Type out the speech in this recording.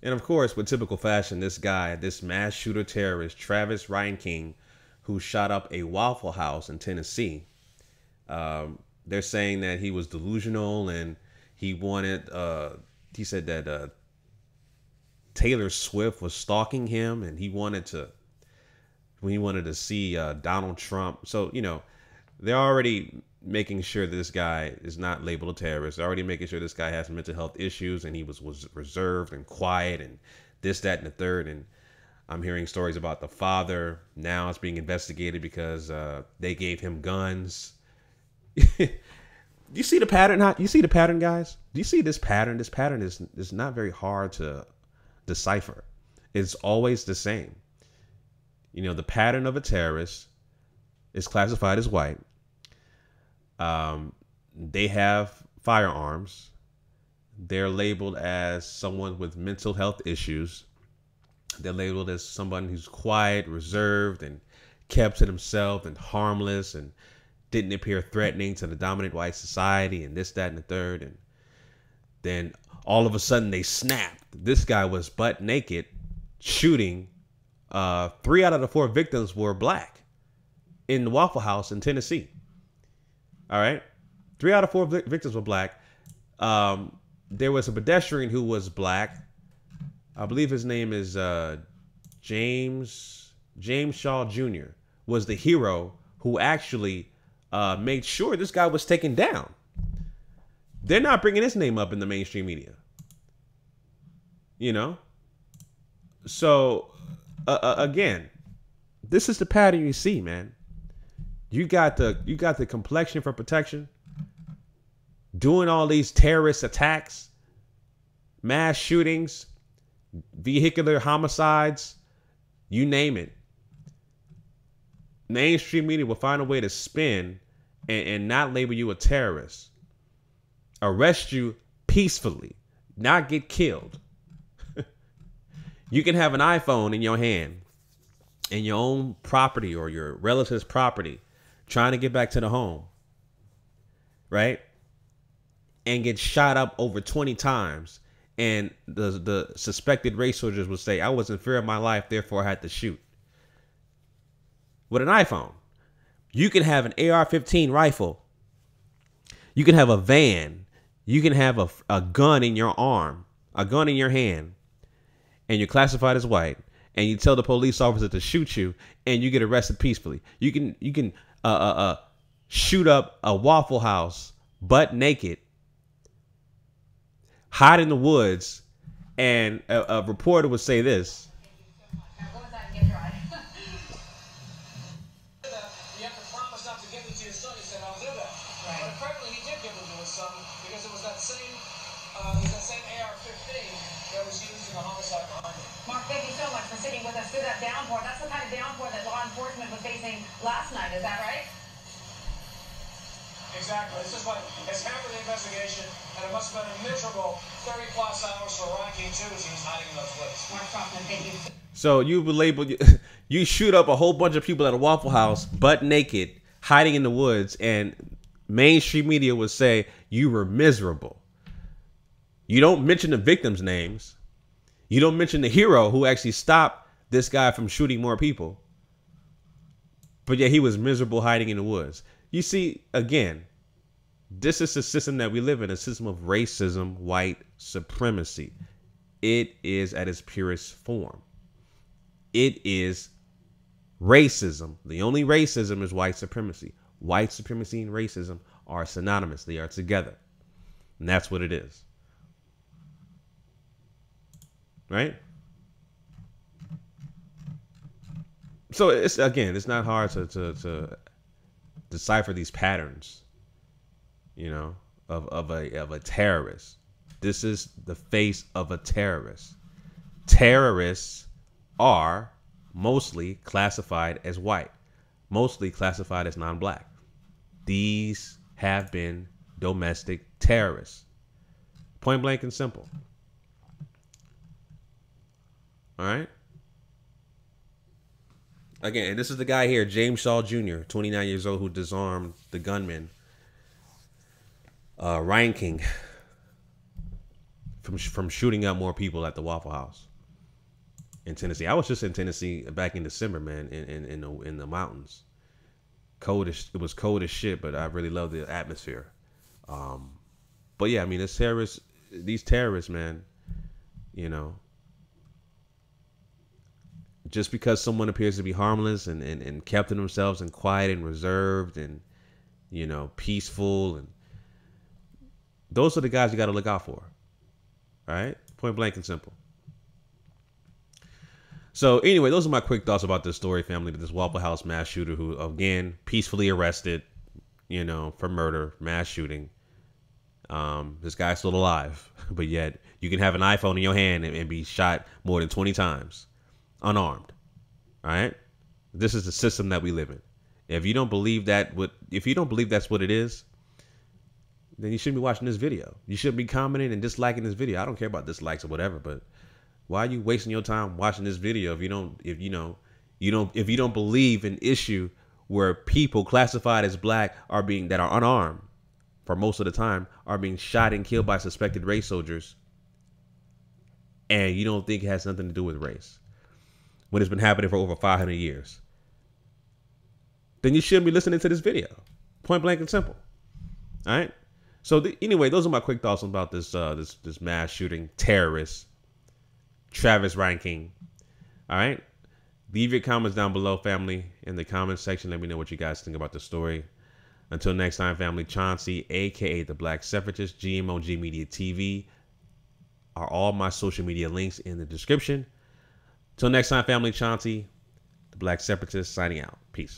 And of course, with typical fashion, this guy, this mass shooter terrorist, Travis Ryan King, who shot up a Waffle House in Tennessee, they're saying that he was delusional and he wanted, he said that Taylor Swift was stalking him and he wanted to see Donald Trump. So, you know, they're already making sure that this guy is not labeled a terrorist. They're already making sure this guy has mental health issues and he was reserved and quiet and this, that, and the third. And I'm hearing stories about the father now is being investigated because they gave him guns. You see the pattern? You see the pattern, guys? Do you see this pattern? This pattern is not very hard to decipher. It's always the same. You know, the pattern of a terrorist is classified as white. They have firearms. They're labeled as someone with mental health issues. They're labeled as someone who's quiet, reserved, and kept to themselves and harmless and didn't appear threatening to the dominant white society and this, that, and the third. And then all of a sudden they snapped. This guy was butt naked shooting. 3 out of the 4 victims were black in the Waffle House in Tennessee. All right. 3 out of 4 victims were black. There was a pedestrian who was black. I believe his name is James Shaw Jr. was the hero who actually made sure this guy was taken down. They're not bringing his name up in the mainstream media. You know? So, again, this is the pattern you see, man. You got the complexion for protection, doing all these terrorist attacks, mass shootings, vehicular homicides, you name it. Mainstream media will find a way to spin and not label you a terrorist. Arrest you peacefully, not get killed. You can have an iPhone in your hand in your own property or your relative's property trying to get back to the home, right? And get shot up over 20 times. And the suspected race soldiers would say, I was in fear of my life, therefore I had to shoot. With an iPhone, you can have an AR-15 rifle. You can have a van. You can have a gun in your arm, a gun in your hand, and you're classified as white. And you tell the police officer to shoot you, and you get arrested peacefully. You can shoot up a Waffle House butt naked, hide in the woods, and a reporter would say this. Through that downpour. That's the kind of downpour that law enforcement was facing last night. Is that right? Exactly. This is what has hampered the investigation, and it must have been a miserable 30-plus hours for Rocky, too, as he was hiding in those woods. Mark Kaufman, thank you. So you would label, you shoot up a whole bunch of people at a Waffle House, butt naked, hiding in the woods, and mainstream media would say you were miserable. You don't mention the victims' names. You don't mention the hero who actually stopped this guy from shooting more people. But yeah, he was miserable hiding in the woods. You see, again, this is the system that we live in, a system of racism, white supremacy. It is at its purest form. It is racism. The only racism is white supremacy. White supremacy and racism are synonymous. They are together. And that's what it is. Right? So it's not hard to decipher these patterns, you know, of a terrorist. This is the face of a terrorist. Terrorists are mostly classified as white, mostly classified as non-black. These have been domestic terrorists. Point blank and simple. All right. Again, this is the guy here, James Shaw Jr., 29 years old, who disarmed the gunman, Ryan King, from shooting up more people at the Waffle House in Tennessee. I was just in Tennessee back in December, man, in the mountains. It was cold as shit, but I really love the atmosphere. But yeah, I mean, these terrorists, man, you know, just because someone appears to be harmless and kept to themselves and quiet and reserved and, you know, peaceful, and those are the guys you got to look out for. All right? Point blank and simple. So anyway, those are my quick thoughts about this story, family. This Waffle House mass shooter who, again, peacefully arrested, you know, for murder, mass shooting. This guy's still alive, but yet you can have an iPhone in your hand and be shot more than 20 times unarmed. All right? This is the system that we live in. If you don't believe that's what it is, then you shouldn't be watching this video. You shouldn't be commenting and disliking this video. I don't care about dislikes or whatever, but why are you wasting your time watching this video if you don't believe an issue where people classified as black that are unarmed for most of the time are being shot and killed by suspected race soldiers, and you don't think it has nothing to do with race when it's been happening for over 500 years? Then you shouldn't be listening to this video. Point blank and simple. All right. So anyway, those are my quick thoughts about this mass shooting terrorist, Travis Ranking. All right. Leave your comments down below, family, in the comments section. Let me know what you guys think about the story. Until next time, family, Chauncey, aka the Black Separatist, GMOGMediaTV, are all my social media links in the description. Till next time, family, Chauncey, the Black Separatist, signing out. Peace.